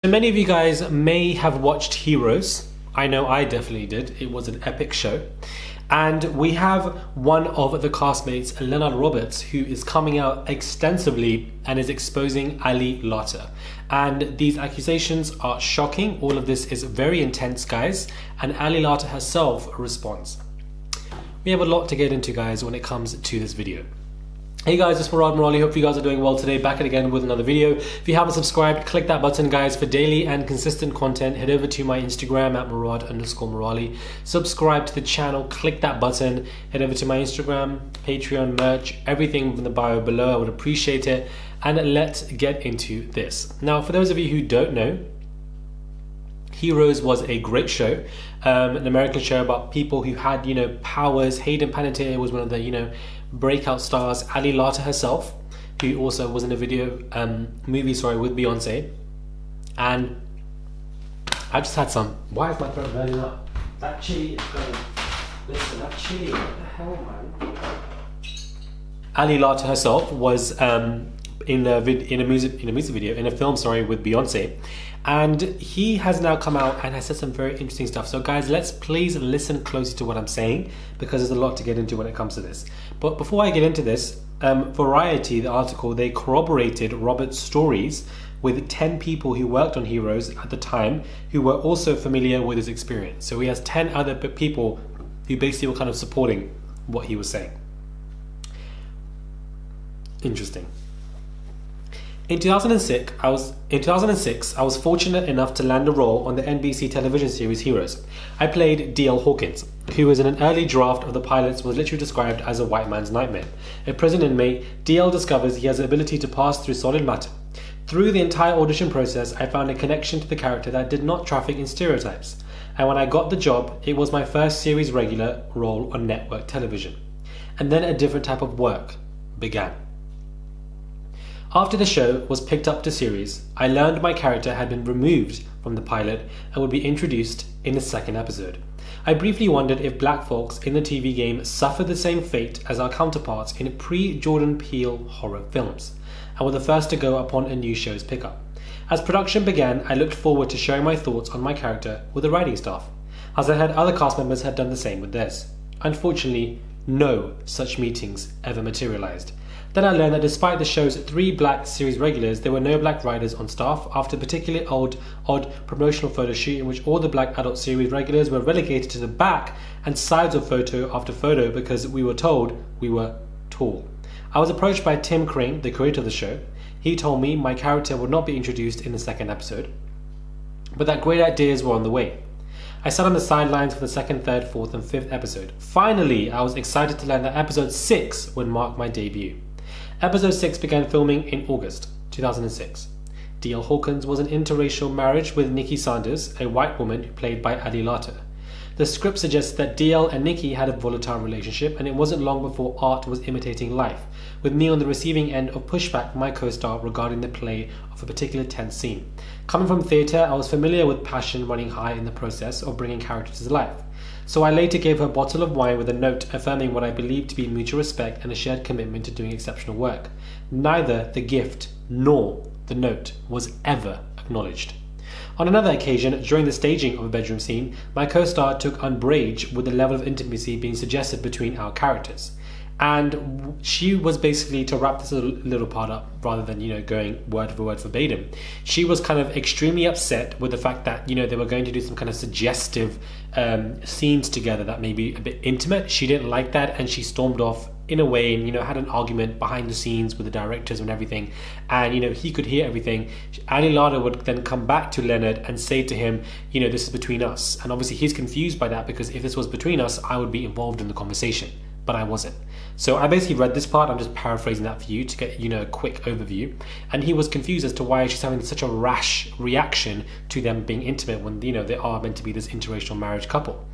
So many of you guys may have watched Heroes. I know I definitely did. It was an epic show. And we have one of the castmates, Leonard Roberts, who is coming out extensively and is exposing Ali Larter. And these accusations are shocking. All of this is very intense, guys. And Ali Larter herself responds. We have a lot to get into, guys, when it comes to this video. Hey guys, it's Murali. Hope you guys are doing well today. Back again with another video. If you haven't subscribed, click that button, guys, for daily and consistent content. Head over to my Instagram at Murad_Murali. Subscribe to the channel, click that button. Head over to my Instagram, Patreon, merch, everything in the bio below. I would appreciate it. And let's get into this. Now, for those of you who don't know, Heroes was a great show, an American show about people who had, powers. Hayden Panettiere was one of the, breakout stars. Ali Larter herself, who also was in a movie with Beyonce. And I just had some. Why is my throat burning up? That chili is going. Listen, that chili. What the hell, man? Ali Larter herself was in a film, with Beyonce. And he has now come out and has said some very interesting stuff. So guys, let's please listen closely to what I'm saying, because there's a lot to get into when it comes to this. But before I get into this, Variety, the article, they corroborated Robert's stories with 10 people who worked on Heroes at the time who were also familiar with his experience. So he has 10 other people who basically were kind of supporting what he was saying. Interesting. In 2006, I was fortunate enough to land a role on the NBC television series Heroes. I played D.L. Hawkins, who was in an early draft of the pilots was literally described as a white man's nightmare. A prison inmate, D.L. discovers he has the ability to pass through solid matter. Through the entire audition process, I found a connection to the character that did not traffic in stereotypes. And when I got the job, it was my first series regular role on network television. And then a different type of work began. After the show was picked up to series, I learned my character had been removed from the pilot and would be introduced in the second episode. I briefly wondered if black folks in the TV game suffered the same fate as our counterparts in pre-Jordan Peele horror films, and were the first to go upon a new show's pickup. As production began, I looked forward to sharing my thoughts on my character with the writing staff, as I had other cast members had done the same with theirs. Unfortunately, no such meetings ever materialized. Then I learned that despite the show's 3 black series regulars, there were no black writers on staff after a particularly odd promotional photo shoot in which all the black adult series regulars were relegated to the back and sides of photo after photo because we were told we were tall. I was approached by Tim Crane, the creator of the show. He told me my character would not be introduced in the second episode, but that great ideas were on the way. I sat on the sidelines for the second, third, fourth and fifth episode. Finally, I was excited to learn that episode 6 would mark my debut. Episode 6 began filming in August 2006. D.L. Hawkins was an interracial marriage with Nikki Sanders, a white woman played by Ali Larter. The script suggests that D.L. and Nikki had a volatile relationship, and it wasn't long before art was imitating life, with me on the receiving end of pushback from my co-star regarding the play of a particular tense scene. Coming from theatre, I was familiar with passion running high in the process of bringing characters to life. So I later gave her a bottle of wine with a note affirming what I believed to be mutual respect and a shared commitment to doing exceptional work. Neither the gift nor the note was ever acknowledged. On another occasion, during the staging of a bedroom scene, my co-star took umbrage with the level of intimacy being suggested between our characters. And she was basically, to wrap this little part up, rather than, going word for word verbatim, she was kind of extremely upset with the fact that, they were going to do some kind of suggestive scenes together that may be a bit intimate. She didn't like that, and she stormed off in a way and, had an argument behind the scenes with the directors and everything. And, he could hear everything. Ali Larter would then come back to Leonard and say to him, this is between us. And obviously he's confused by that, because if this was between us, I would be involved in the conversation. But I wasn't. So I basically read this part. I'm just paraphrasing that for you to get, a quick overview. And he was confused as to why she's having such a rash reaction to them being intimate when, they are meant to be this interracial marriage couple.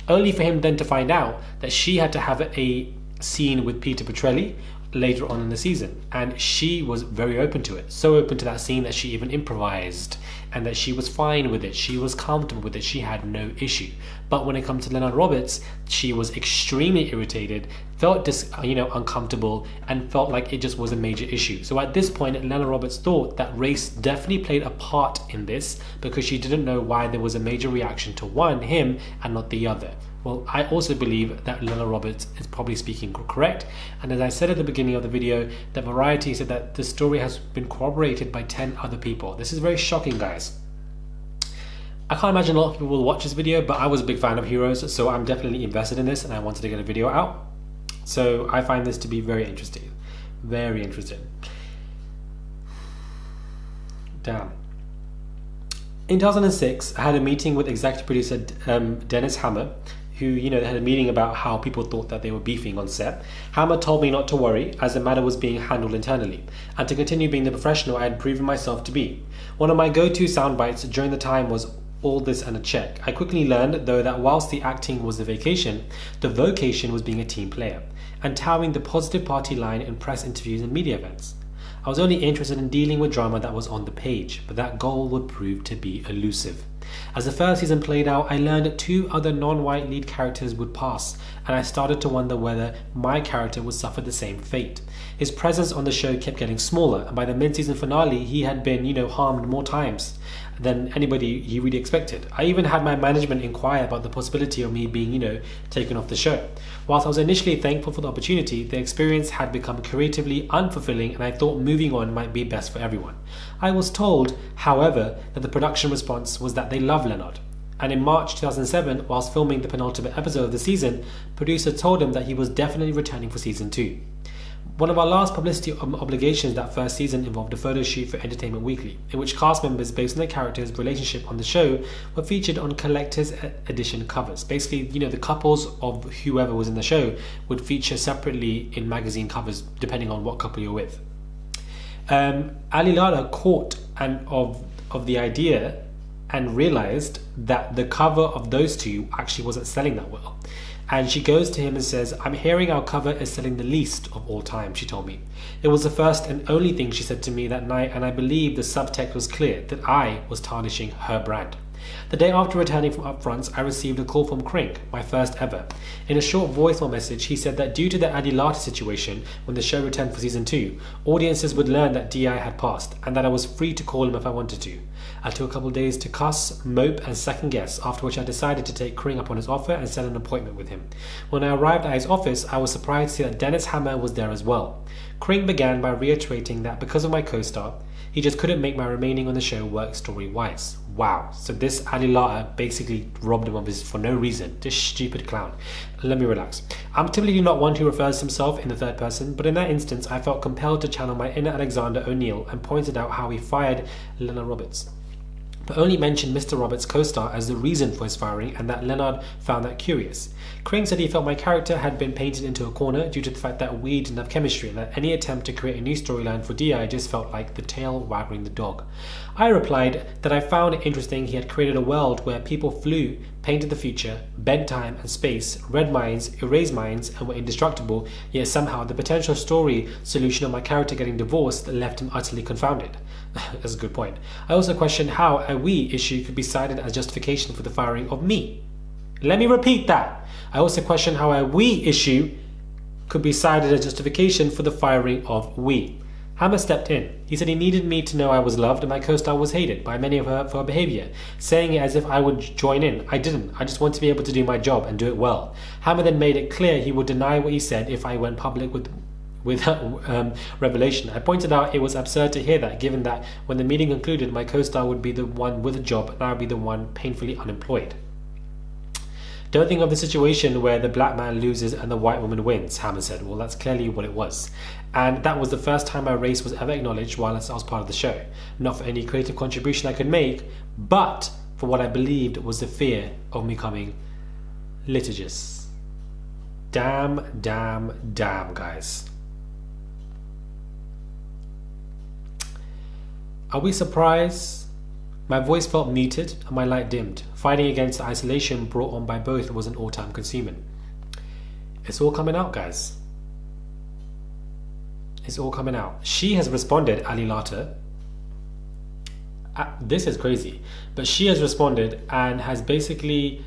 Only for him then to find out that she had to have a scene with Peter Petrelli later on in the season. And she was very open to it. So open to that scene that she even improvised and that she was fine with it. She was comfortable with it. She had no issue. But when it comes to Leonard Roberts, she was extremely irritated, felt uncomfortable, and felt like it just was a major issue. So at this point, Leonard Roberts thought that race definitely played a part in this, because she didn't know why there was a major reaction to him and not the other. Well, I also believe that Leonard Roberts is probably speaking correct. And as I said at the beginning of the video, that Variety said that the story has been corroborated by 10 other people. This is very shocking, guys. I can't imagine a lot of people will watch this video, but I was a big fan of Heroes, so I'm definitely invested in this and I wanted to get a video out. So I find this to be very interesting. Very interesting. Damn. In 2006, I had a meeting with executive producer Dennis Hammer, who, had a meeting about how people thought that they were beefing on set. Hammer told me not to worry, as the matter was being handled internally, and to continue being the professional I had proven myself to be. One of my go-to sound bites during the time was all this and a check. I quickly learned, though, that whilst the acting was the vacation, the vocation was being a team player, and towering the positive party line in press interviews and media events. I was only interested in dealing with drama that was on the page, but that goal would prove to be elusive. As the first season played out, I learned that 2 other non-white lead characters would pass, and I started to wonder whether my character would suffer the same fate. His presence on the show kept getting smaller, and by the mid-season finale, he had been, harmed more times than anybody he really expected. I even had my management inquire about the possibility of me being, taken off the show. Whilst I was initially thankful for the opportunity, the experience had become creatively unfulfilling, and I thought moving on might be best for everyone. I was told, however, that the production response was that they love Leonard. And in March 2007, whilst filming the penultimate episode of the season, producer told him that he was definitely returning for season 2. One of our last publicity obligations that first season involved a photo shoot for Entertainment Weekly, in which cast members based on their characters' relationship on the show were featured on collector's edition covers. Basically, the couples of whoever was in the show would feature separately in magazine covers depending on what couple you're with. Ali Larter caught of the idea and realized that the cover of those two actually wasn't selling that well. And she goes to him and says, "I'm hearing our cover is selling the least of all time," she told me. It was the first and only thing she said to me that night, and I believe the subtext was clear, that I was tarnishing her brand. The day after returning from upfronts, I received a call from Crink, my first ever. In a short voicemail message, he said that due to the Adi Larter situation, when the show returned for season 2, audiences would learn that DI had passed, and that I was free to call him if I wanted to. I took a couple of days to cuss, mope, and second guess, after which I decided to take Crink up on his offer and set an appointment with him. When I arrived at his office, I was surprised to see that Dennis Hammer was there as well. Crink began by reiterating that because of my co-star, he just couldn't make my remaining on the show work story-wise. Wow, so this Ali Larter basically robbed him of his for no reason. This stupid clown. Let me relax. I'm typically not one who refers to himself in the third person, but in that instance, I felt compelled to channel my inner Alexander O'Neill and pointed out how he fired Leonard Roberts, but only mentioned Mr. Roberts' co-star as the reason for his firing, and that Leonard found that curious. Crane said he felt my character had been painted into a corner due to the fact that we didn't have chemistry, and that any attempt to create a new storyline for DI just felt like the tail wagging the dog. I replied that I found it interesting he had created a world where people flew, painted the future, bent time and space, read minds, erased minds, and were indestructible, yet somehow the potential story solution of my character getting divorced left him utterly confounded. That's a good point. I also questioned how a we issue could be cited as justification for the firing of me. Let me repeat that. I also questioned how a we issue could be cited as justification for the firing of we. Hammer stepped in. He said he needed me to know I was loved and my co-star was hated by many of her for her behaviour, saying it as if I would join in. I didn't. I just want to be able to do my job and do it well. Hammer then made it clear he would deny what he said if I went public with revelation. I pointed out it was absurd to hear that, given that when the meeting concluded, my co-star would be the one with a job and I would be the one painfully unemployed. Don't think of the situation where the black man loses and the white woman wins, Hammer said. Well, that's clearly what it was. And that was the first time my race was ever acknowledged while I was part of the show. Not for any creative contribution I could make, but for what I believed was the fear of becoming litigious. Damn, guys. Are we surprised? My voice felt muted and my light dimmed. Fighting against the isolation brought on by both was an all-time consuming. It's all coming out, guys. It's all coming out. She has responded, Ali Larter, This is crazy. But she has responded and has basically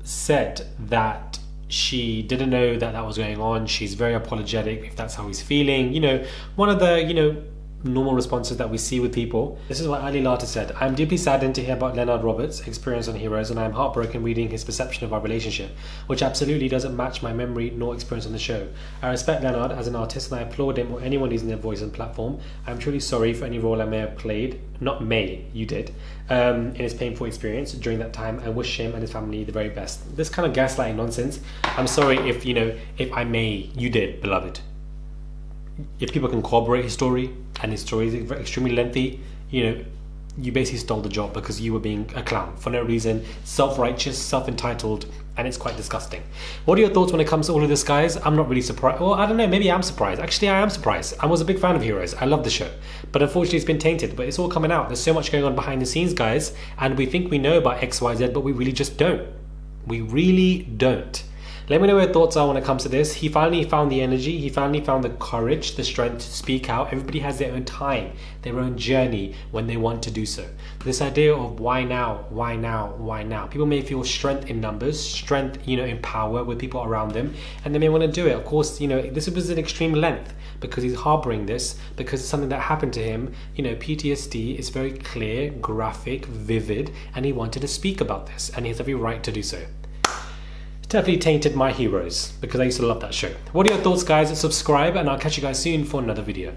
said that she didn't know that that was going on. She's very apologetic if that's how he's feeling. You know, one of the, you know, normal responses that we see with people. This is what Ali Larter said. I'm deeply saddened to hear about Leonard Roberts' experience on Heroes, and I'm heartbroken reading his perception of our relationship, which absolutely doesn't match my memory nor experience on the show. I respect Leonard as an artist and I applaud him or anyone using their voice and platform. I'm truly sorry for any role I may have played, not may, you did, in his painful experience during that time. I wish him and his family the very best. This kind of gaslighting nonsense. I'm sorry if, you know, if I may, you did, beloved. If people can corroborate his story, and his story is extremely lengthy, you know, you basically stole the job because you were being a clown for no reason, self-righteous, self-entitled, and it's quite disgusting. What are your thoughts when it comes to all of this, guys? I'm not really surprised. Well, I don't know, maybe I'm surprised. Actually, I am surprised. I was a big fan of Heroes. I love the show. But unfortunately, it's been tainted. But it's all coming out. There's so much going on behind the scenes, guys, and we think we know about XYZ, but we really just don't. We really don't. Let me know your thoughts are when it comes to this. He finally found the energy, he finally found the courage, the strength to speak out. Everybody has their own time, their own journey when they want to do so. This idea of why now, why now, why now? People may feel strength in numbers, strength, you know, in power with people around them, and they may want to do it. Of course, you know, this was an extreme length because he's harboring this, because it's something that happened to him. You know, PTSD is very clear, graphic, vivid, and he wanted to speak about this, and he has every right to do so. Definitely tainted my Heroes because I used to love that show. What are your thoughts, guys? Subscribe and I'll catch you guys soon for another video.